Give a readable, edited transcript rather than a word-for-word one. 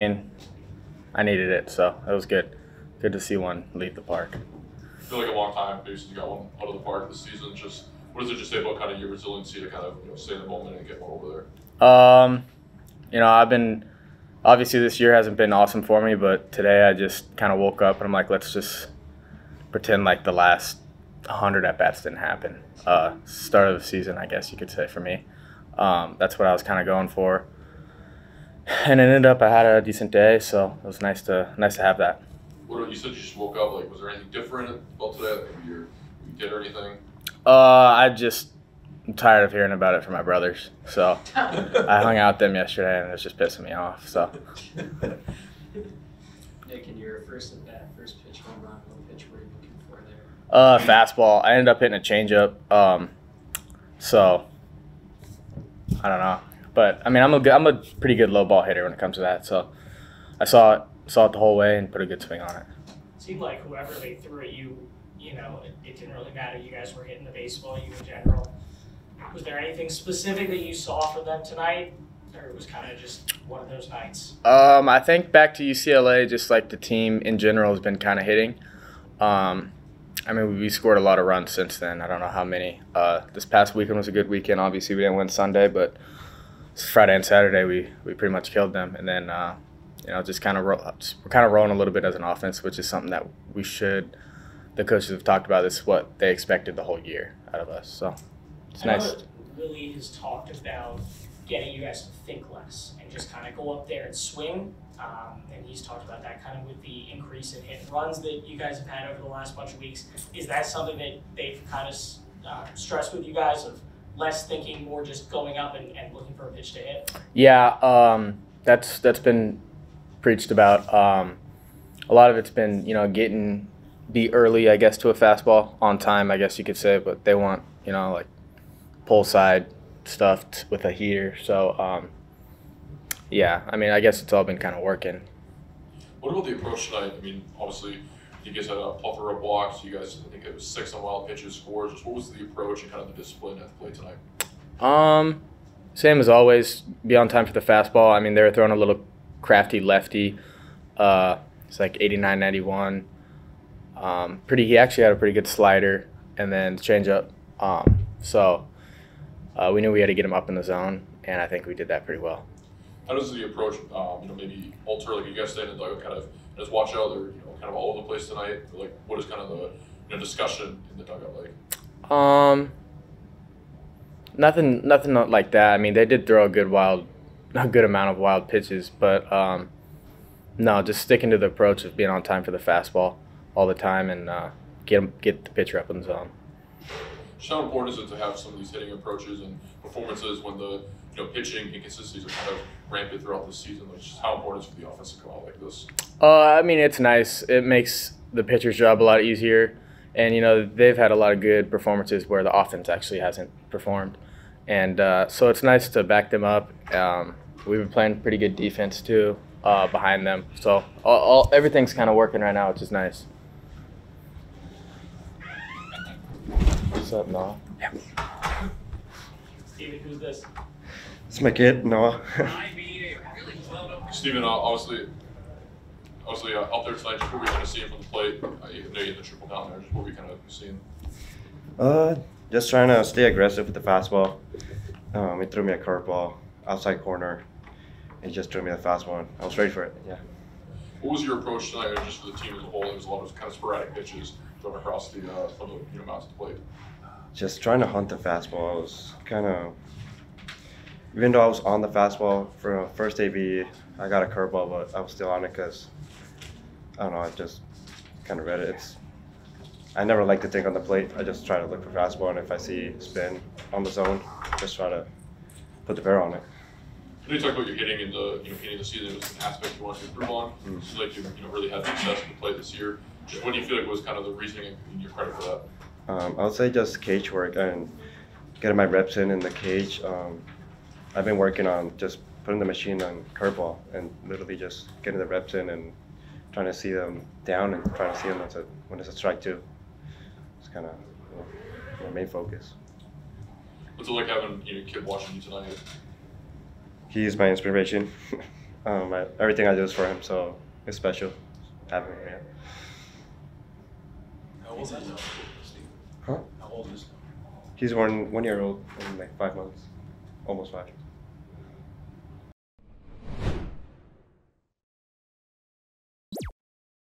And I needed it, so it was good. Good to see one leave the park. I feel like a long time basically you got one out of the park this season. Just what does it just say about kind of your resiliency to kind of stay in the moment and get one over there? I've been obviously this year hasn't been awesome for me, but today I just kind of woke up and I'm like, let's just pretend like the last 100 at bats didn't happen. Start of the season, I guess you could say for me. That's what I was kind of going for, and it ended up I had a decent day, so it was nice to have that. What you said you just woke up. Like, was there anything different about today? Like, maybe you did or anything? I'm tired of hearing about it from my brothers, so I hung out with them yesterday, and it was just pissing me off. So. Nick, in your first at bat, first pitch home run, what pitch were you looking for there? Fastball. I ended up hitting a changeup. So I don't know, but I mean, I'm a pretty good low ball hitter when it comes to that. So I saw it the whole way and put a good swing on it. It seemed like whoever they threw at you, it didn't really matter. You guys were hitting the baseball, you in general. Was there anything specific that you saw from them tonight, or it was kind of just one of those nights? I think back to UCLA, just like the team in general has been kind of hitting. I mean, we scored a lot of runs since then. I don't know how many. This past weekend was a good weekend. Obviously, we didn't win Sunday, but Friday and Saturday we pretty much killed them. And then just we're kind of rolling a little bit as an offense, which is something that we should. The coaches have talked about. This is what they expected the whole year out of us. So it's nice. Willie has talked about getting you guys to think less and just kind of go up there and swing. And he's talked about that kind of with the increase in hit and runs that you guys have had over the last bunch of weeks. Is that something that they've kind of stressed with you guys, of less thinking, more just going up and looking for a pitch to hit? Yeah, that's been preached about. A lot of it's been be early, I guess, to a fastball on time, I guess you could say, but they want like pull side stuff with a heater. So yeah, I mean, I guess it's all been kind of working. What about the approach tonight? I mean, obviously, you guys had a plethora of blocks. You guys, I think it was 6 on wild pitches, scores. Just what was the approach and kind of the discipline at the plate tonight? Same as always, be on time for the fastball. I mean, they were throwing a little crafty lefty. It's like 89, 91. He actually had a pretty good slider and then changeup. So we knew we had to get him up in the zone, and I think we did that pretty well. How does the approach, maybe alter, like you guys stay in the dugout, kind of just watch out, they're kind of all over the place tonight? Or like, what is kind of the discussion in the dugout like? Nothing like that. I mean, they did throw a good amount of wild pitches, but no, just sticking to the approach of being on time for the fastball all the time and get the pitcher up in the zone. Just how important is it to have some of these hitting approaches and performances when the pitching inconsistencies are kind of rampant throughout the season? Like, just how important is it for the offense to come out like this? I mean, it's nice. It makes the pitcher's job a lot easier, and they've had a lot of good performances where the offense actually hasn't performed, and so it's nice to back them up. We've been playing pretty good defense too behind them, so everything's kind of working right now, which is nice. What's up, Noah? Yeah. Steven, who's this? It's my kid, Noah. Steven, obviously out there tonight, just what we kind of seeing from the plate. You hit the triple down there. Just what we kind of seeing. Just trying to stay aggressive with the fastball. He threw me a curveball outside corner. He just threw me the fastball, and I was ready for it. Yeah. What was your approach tonight, or just for the team as a whole? There was a lot of kind of sporadic pitches thrown across from the mounts to the plate. Just trying to hunt the fastball. I was kind of, even though I was on the fastball for first AB, I got a curveball, but I was still on it because, I don't know, I just kind of read it. I never like to think on the plate. I just try to look for fastball, and if I see spin on the zone, just try to put the barrel on it. When you talk about your hitting in the beginning of the season, it was an aspect you wanted to improve on. It seems like you really had success at the plate this year. Just what do you feel like was kind of the reasoning and your credit for that? I would say just cage work and getting my reps in the cage. I've been working on just putting the machine on curveball and literally just getting the reps in and trying to see them down and trying to see them when it's a strike two. It's kind of my main focus. What's it like having a kid watching you tonight? He's my inspiration. Everything I do is for him, so it's special having him here. How old is he now? Huh? How old is he? He's 1 year old in like 5 months, almost 5.